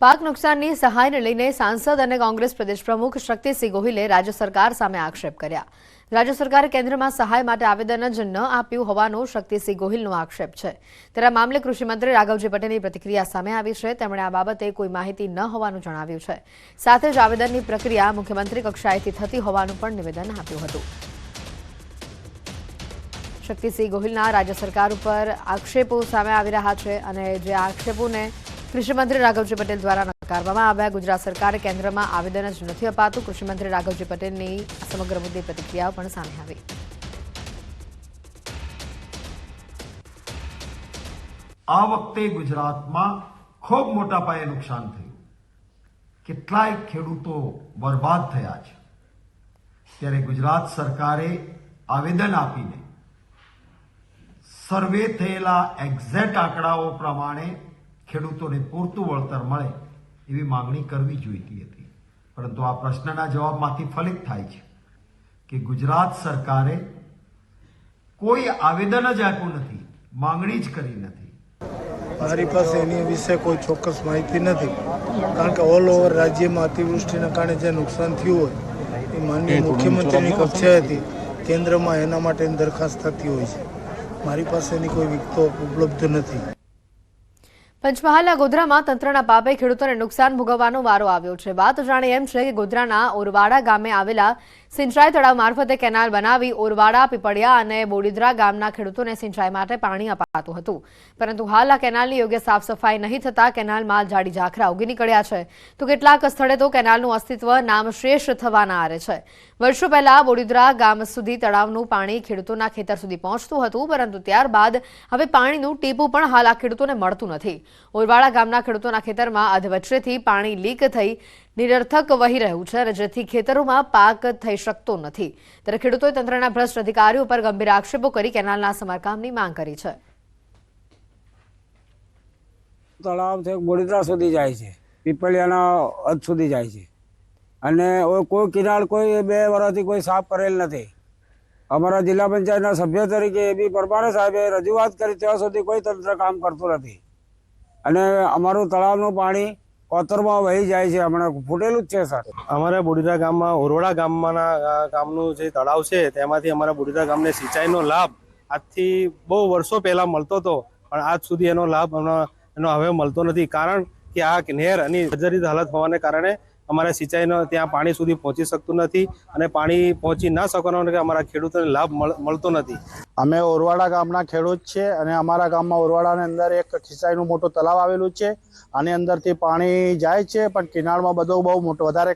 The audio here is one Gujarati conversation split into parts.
પાક નુકસાનની સહાયને લઈને સાંસદ અને કોંગ્રેસ પ્રદેશ પ્રમુખ શક્તિસિંહ ગોહિલે રાજ્ય સરકાર સામે આક્ષેપ કર્યા। રાજ્ય સરકારે કેન્દ્રમાં સહાય માટે આવેદન જ ન આપ્યું હોવાનો શક્તિસિંહ ગોહિલનો આક્ષેપ છે। ત્યારે મામલે કૃષિમંત્રી રાઘવજી પટેલની પ્રતિક્રિયા સામે આવી છે। તેમણે આ બાબતે કોઈ માહિતી ન હોવાનું જણાવ્યું છે। સાથે જ આવેદનની પ્રક્રિયા મુખ્યમંત્રી કક્ષાએથી થતી હોવાનું પણ નિવેદન આપ્યું હતું। શક્તિસિંહ ગોહિલના રાજ્ય સરકાર ઉપર આક્ષેપો સામે આવી રહ્યા છે અને જે આક્ષેપોને કૃષિમંત્રી રાઘવજી પટેલ દ્વારા નકારવામાં આવ્યા। ગુજરાત સરકારે કેન્દ્રમાં આવેદન જ નથી અપાતું। કૃષિમંત્રી રાઘવજી પટેલની સમગ્ર મુદ્દે પ્રતિક્રિયાઓ પણ સામે આવી। આ વખતે ગુજરાતમાં ખૂબ મોટા પાયે નુકસાન થયું, કેટલાય ખેડૂતો બરબાદ થયા છે। ત્યારે ગુજરાત સરકારે આવેદન આપીને સર્વે થયેલા એક્ઝેક્ટ આંકડાઓ પ્રમાણે ખેડૂતોને પૂરતું વળતર મળે એવી માંગણી કરવી જોઈતી હતી, પરંતુ આ પ્રશ્નના જવાબમાંથી ફલિત થાય છે કે ગુજરાત સરકારે કોઈ આવેદન જ આપ્યું નથી, માંગણી જ કરી નથી। મારી પાસે એની વિશે કોઈ ચોક્કસ માહિતી નથી, કારણ કે ઓલ ઓવર રાજ્યમાં અતિવૃષ્ટિના કારણે જે નુકસાન થયું હોય એ માનનીય મુખ્યમંત્રીની કક્ષાએથી કેન્દ્રમાં એના માટેની દરખાસ્ત થતી હોય છે। મારી પાસે એની કોઈ વિગતો ઉપલબ્ધ નથી। પંચમહાલના ગોધરામાં તંત્રના પાપે ખેડૂતોને નુકસાન ભોગવવાનો વારો આવ્યો છે। વાત જાણે એમ છે કે ગોધરાના ઓરવાડા ગામે આવેલા સિંચાઈ તળાવ મારફતે કેનાલ બનાવી ઓરવાડા, પીપળિયા અને બોડીદરા ગામના ખેડૂતોને સિંચાઈ માટે પાણી અપાતું હતું, પરંતુ હાલ આ કેનાલની યોગ્ય સાફ સફાઈ નહીં થતા કેનાલમાં જાડી ઝાખરા ઉગી નીકળ્યા છે, તો કેટલાક સ્થળે તો કેનાલનું અસ્તિત્વ નામશેષ થવાના આરે છે। વર્ષો પહેલા બોડીદરા ગામ સુધી તળાવનું પાણી ખેડૂતોના ખેતર સુધી પહોંચતું હતું, પરંતુ ત્યારબાદ હવે પાણીનું ટીપું પણ હાલ આ ખેડૂતોને મળતું નથી। ઓરવાડા ગામના ખેડૂતોના ખેતરમાં અધવચ્ચેથી પાણી લીક થઈ નિરર્થક વહી રહ્યું છે અને જેથી ખેતરોમાં પાક થઈ શકતો નથી। ત્યારે ખેડૂતોએ તંત્રના ભ્રષ્ટ અધિકારીઓ પર ગંભીર આક્ષેપો કરી કેનાલના સમારકામની માંગ કરી છે। તળાવ છે બોડીદરા સુધી જાય છે, પીપળિયાના હદ સુધી જાય છે અને કોઈ કિનાલ કોઈ 2 વર્ષથી કોઈ સાફ કરેલ નથી। અમારા જિલ્લા પંચાયતના સભ્ય તરીકે એ બી પરમાણે સાહેબે રજૂઆત કરી, ત્યાં સુધી કોઈ તંત્ર કામ કરતું નથી અને અમારું તળાવનું પાણી કોતરમાં વહી જાય છે, હમણાં ફૂટેલું જ છે સર। અમારા બોડીદરા ગામમાં ઓરવાડા ગામનું જે તળાવ છે તેમાંથી અમારા બોડીદરા ગામને સિંચાઈનો લાભ આજથી બહુ વર્ષો પહેલા મળતો હતો, પણ આજ સુધી એનો લાભ એનો હવે મળતો નથી, કારણ કે આ નહેર અને જર્જરિત હાલત હોવાને કારણે અમારે સિંચાઈનો ત્યાં પાણી સુધી પહોંચી શકતું નથી અને પાણી પહોંચી ના શકવાનો કે અમારા ખેડૂતોને લાભ મળતો નથી। અમે ઓરવાડા ગામના ખેડૂત છે અને અમારા ગામમાં ઓરવાડાની અંદર એક સિંચાઈનું મોટું તળાવ આવેલું છે, આની અંદરથી પાણી જાય છે, પણ કિનારમાં બધો બહુ વધારે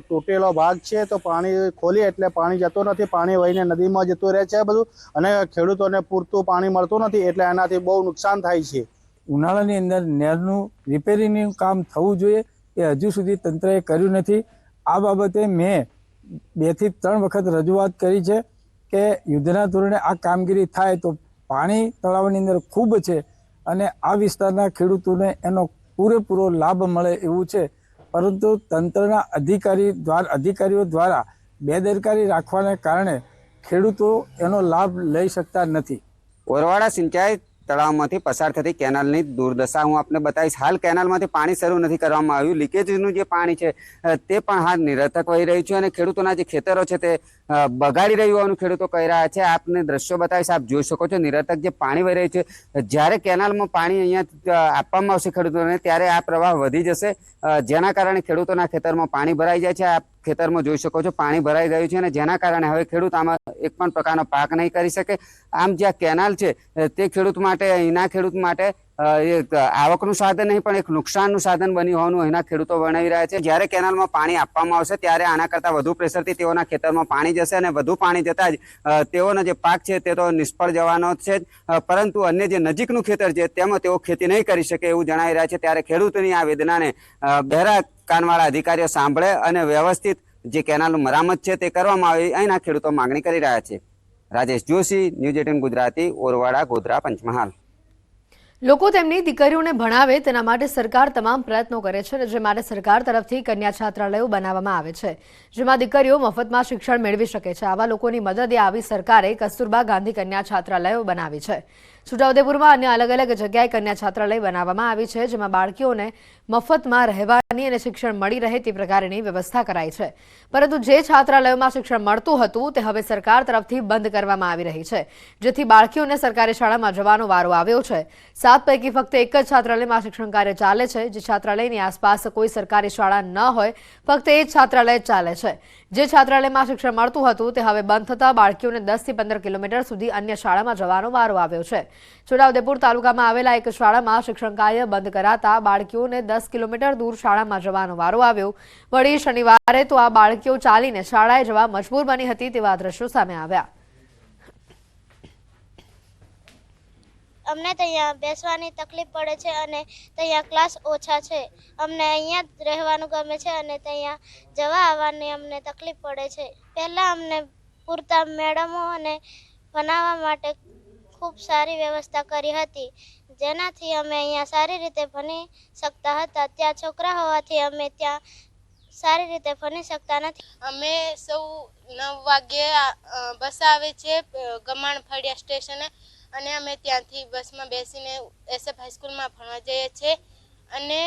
તૂટેલો ભાગ છે, તો પાણી ખોલી એટલે પાણી જતું નથી, પાણી વહીને નદીમાં જતું રહે છે બધું, અને ખેડૂતોને પૂરતું પાણી મળતું નથી, એટલે એનાથી બહુ નુકસાન થાય છે। ઉનાળાની અંદર નહેરનું રિપેરિંગનું કામ થવું જોઈએ, એ હજુ સુધી તંત્રએ કર્યું નથી। આ બાબતે મેં 2 થી 3 વખત રજૂઆત કરી છે કે યુદ્ધના ધોરણે આ કામગીરી થાય તો પાણી તળાવની અંદર ખૂબ છે અને આ વિસ્તારના ખેડૂતોને એનો પૂરેપૂરો લાભ મળે એવું છે, પરંતુ તંત્રના અધિકારીઓ દ્વારા બેદરકારી રાખવાને કારણે ખેડૂતો એનો લાભ લઈ શકતા નથી। ઓરવાડા સિંચાઈ તળાવમાંથી પસાર થતી કેનાલની દુર્દશા હું આપને બતાવીશ। હાલ કેનાલમાંથી પાણી શરૂ નથી કરવામાં આવ્યું, લીકેજનું જે પાણી છે તે પણ હાલ નિરર્થક વહી રહ્યું છે અને ખેડૂતોના જે ખેતરો છે તે બગાડી રહ્યું હોવાનું ખેડૂતો કહી રહ્યા છે। આપને દ્રશ્યો બતાવીશ, આપ જોઈ શકો છો નિરર્થક જે પાણી વહી રહ્યું છે। જ્યારે કેનાલમાં પાણી અહીંયા આપવામાં આવશે ખેડૂતોને, ત્યારે આ પ્રવાહ વધી જશે, જેના કારણે ખેડૂતોના ખેતરમાં પાણી ભરાઈ જાય છે। આપ ખેતરમાં જોઈ શકો છો પાણી ભરાઈ ગયું છે અને જેના કારણે હવે ખેડૂત આમાં એક પણ પ્રકારનો પાક નહીં કરી શકે। આમ જે કેનાલ છે તે ખેડૂત માટે, અહીંના ખેડૂત માટે એક આવકનું સાધન નહીં પણ એક નુકસાનનું સાધન બન્યું હોવાનું અહીંના ખેડૂતો વર્ણવી રહ્યા છે। જ્યારે કેનાલમાં પાણી આપવામાં આવશે ત્યારે આના કરતાં વધુ પ્રેશરથી તેઓના ખેતરમાં પાણી જશે અને વધુ પાણી જતાં જ તેઓનો જે પાક છે તે તો નિષ્ફળ જવાનો છે જ, પરંતુ અન્ય જે નજીકનું ખેતર છે તેમાં તેઓ ખેતી નહીં કરી શકે એવું જણાવી રહ્યા છે। ત્યારે ખેડૂતોની આ વેદનાને બહેરા કાનવાળા અધિકારીઓ સાંભળે અને વ્યવસ્થિત જે કેનાલનું મરામત છે તે કરવામાં આવે, અહીંના ખેડૂતો માંગણી કરી રહ્યા છે। રાજેશ જોશી, ન્યૂઝ 18 ગુજરાતી, ઓરવાડા, ગોધરા, પંચમહાલ। લોકો તેમની દીકરીઓને ભણાવે તેના માટે સરકાર તમામ પ્રયત્નો કરે છે, જે માટે સરકાર તરફથી કન્યા છાત્રાલયો બનાવવામાં આવે છે, જેમાં દીકરીઓ મફતમાં શિક્ષણ મેળવી શકે છે। આવા લોકોની મદદે આવી સરકારે કસ્તુરબા ગાંધી કન્યા છાત્રાલયો બનાવી છે। છોટાઉદેપુરમાં અન્ય અલગ અલગ જગ્યાએ કન્યા છાત્રાલય બનાવવામાં આવી છે, જેમાં બાળકીઓને મફતમાં રહેવાની અને શિક્ષણ મળી રહે તે પ્રકારની વ્યવસ્થા કરાઈ છે. પરંતુ જે છાત્રાલયોમાં શિક્ષણ મળતું હતું તે હવે સરકાર તરફથી બંધ કરવામાં આવી રહી છે, જેથી બાળકીઓને સરકારી શાળામાં જવાનો વારો આવ્યો છે. 7 પૈકી ફક્ત એક જ છાત્રાલયમાં શિક્ષણ કાર્ય ચાલે છે. જે છાત્રાલયની આસપાસ કોઈ સરકારી શાળા ન હોય, ફક્ત એ જ છાત્રાલય જ ચાલે છે. જે છાત્રાલયમાં શિક્ષણ મળતું હતું તે હવે બંધ થતા બાળકીઓને 10 થી 15 કિલોમીટર સુધી અન્ય શાળામાં જવાનો વારો આવ્યો છે. છોટાઉદેપુર તાલુકામાં આવેલા એક શાળામાં શિક્ષણ કાર્ય બંધ કરાતા બાળકીઓને 10 કિલોમીટર દૂર શાળામાં જવાનો વારો આવ્યો. વળી શનિવારે તો આ બાળકીઓ ચાલીને શાળાએ જવા મજબૂર બની હતી તેવા દ્રશ્યો સામે આવ્યા. અમને ત્યાં બેસવાની તકલીફ પડે છે અને ત્યાં ક્લાસ ઓછા છે. અમને અહીંયા જ રહેવાનું ગમે છે અને ત્યાં જવા આવવાની અમને તકલીફ પડે છે. પહેલાં અમને પૂરતા મેડમો અને ભણાવવા માટે ખૂબ સારી વ્યવસ્થા કરી હતી, જેનાથી અમે અહીંયા સારી રીતે ભણી શકતા હતા. ત્યાં છોકરા હોવાથી અમે ત્યાં સારી રીતે ભણી શકતા નથી. અમે સૌ 9 વાગ્યે બસ આવે છે ગમાણ ફળિયા સ્ટેશને, અને અમે ત્યાંથી બસમાં બેસીને SF હાઈસ્કૂલમાં ભણવા જઈએ છીએ અને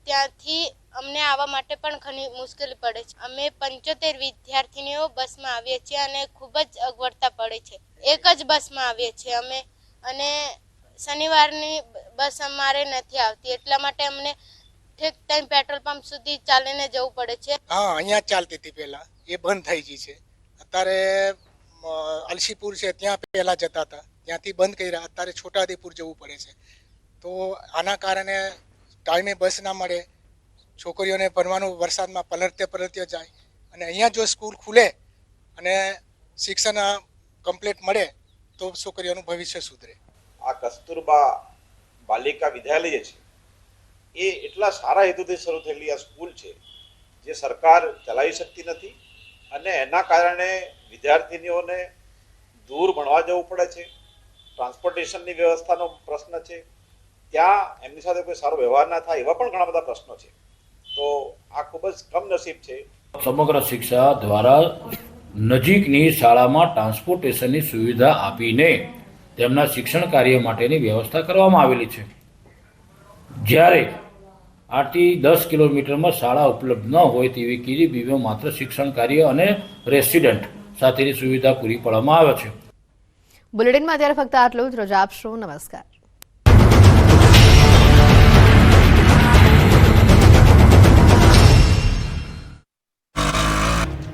ત્યાંથી અમને આવવા માટે પણ ઘણી મુશ્કેલી પડે છે. અમે 75 વિદ્યાર્થીનીઓ બસમાં આવીએ છીએ અને ખૂબ જ અગવડતા પડે છે. એક જ બસમાં આવીએ છીએ અમે, અને શનિવારની બસ અમારે નથી આવતી, એટલા માટે અમને ઠેક ટાઈમ પેટ્રોલ પંપ સુધી ચાલીને જવું પડે છે. હા, અહીંયા ચાલતી હતી પહેલાં, એ બંધ થઈ ગઈ છે. અત્યારે અલસીપુર છે ત્યાં પહેલાં જતા હતા, ત્યાંથી બંધ કર્યા. અત્યારે છોટાઉદેપુર જવું પડે છે. તો આના કારણે ટાઈમે બસ ના મળે, છોકરીઓને ભણવાનું વરસાદમાં પલળતે જાય. અને અહીંયા જો સ્કૂલ ખુલે અને શિક્ષણ કમ્પ્લીટ મળે તો છોકરીઓનું ભવિષ્ય સુધરે. આ કસ્તુરબા બાલિકા વિદ્યાલય છે એ એટલા સારા હેતુથી શરૂ થયેલી આ સ્કૂલ છે જે સરકાર ચલાવી શકતી નથી, અને એના કારણે વિદ્યાર્થીનીઓને દૂર ભણવા જવું પડે છે. ટ્રાન્સપોર્ટેશનની વ્યવસ્થાનો પ્રશ્ન છે, ત્યાં એમની સાથે કોઈ સારો વ્યવહાર ના થાય, એવા પણ ઘણા બધા પ્રશ્નો છે. તો આ ખૂબ જ કમનસીબ છે. સમગ્ર શિક્ષા દ્વારા નજીકની શાળામાં ટ્રાન્સપોર્ટેશનની સુવિધા આપીને તેમના શિક્ષણ કાર્ય માટેની વ્યવસ્થા કરવામાં આવેલી છે. જ્યારે 8 થી 10 કિલોમીટરમાં શાળા ઉપલબ્ધ ન હોય તેવી KGBમાં માત્ર શિક્ષણ કાર્ય અને રેસિડન્ટ સાથેની સુવિધા પૂરી પાડવામાં આવે છે. બુલેટિનમાં અત્યારે ફક્ત આટલું જ. રજા આપશો. નમસ્કાર.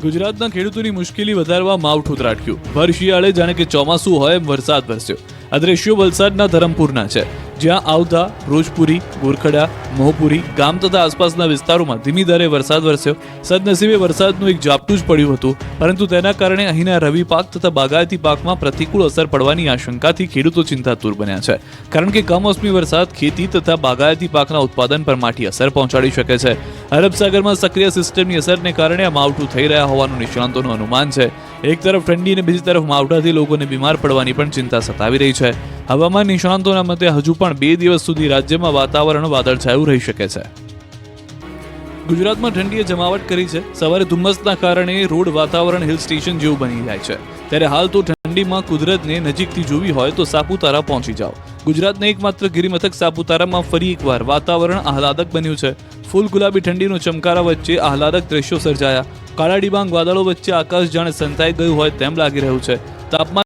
ગુજરાતના ખેડૂતોની મુશ્કેલી વધારવા માવઠું ત્રાટક્યું. ભર શિયાળે જાણે કે ચોમાસું હોય એમ વરસાદ વરસ્યો. આ દ્રશ્યો વલસાડના ધરમપુરના છે, જ્યાં આવતા રોજપુરી, બોરખડા, મોહપુરી ગામ તથા આસપાસના વિસ્તારોમાં ધીમી ધારે વરસાદ વરસ્યો. સદનસીબે વરસાદનું એક ઝાપટું જ પડ્યું હતું, પરંતુ તેના કારણે અહીંના રવિ પાક તથા બાગાયતી પાકમાં પ્રતિકૂળ અસર પડવાની આશંકાથી ખેડૂતો ચિંતાતુર બન્યા છે, કારણ કે કમોસમી વરસાદ ખેતી તથા બાગાયતી પાકના ઉત્પાદન પર માઠી અસર પહોંચાડી શકે છે. અરબ સાગરમાં સક્રિય સિસ્ટમની અસરને કારણે આ માવઠું થઈ રહ્યા હોવાનું નિષ્ણાંતોનું અનુમાન છે. એક તરફ ઠંડી અને બીજી તરફ માવઠાથી લોકોને બીમાર પડવાની પણ ચિંતા સતાવી રહી છે. હવામાન નિષ્ણાંતોના મતે હજુ પણ 2 દિવસ સુધી રાજ્યમાં વાતાવરણ વાદળછાયું રહી શકે છે. ગુજરાતમાં ઠંડીએ જમાવટ કરી છે. સવારે ધુમ્મસના કારણે રોડ વાતાવરણ હિલ સ્ટેશન જેવું બની જાય છે, ત્યારે હાલ તો ઠંડીમાં કુદરતને નજીકથી જોવી હોય તો સાપુતારા પહોંચી જાઓ. ગુજરાતના એકમાત્ર ગિરિમથક સાપુતારામાં ફરી એકવાર વાતાવરણ આહલાદક બન્યું છે. ફૂલ ગુલાબી ઠંડીનો ચમકારા વચ્ચે આહલાદક દ્રશ્યો સર્જાયા. કાળા ડિબાંગ વાદળો વચ્ચે આકાશ જાણે સંતાઈ ગયું હોય તેમ લાગી રહ્યું છે. તાપમાન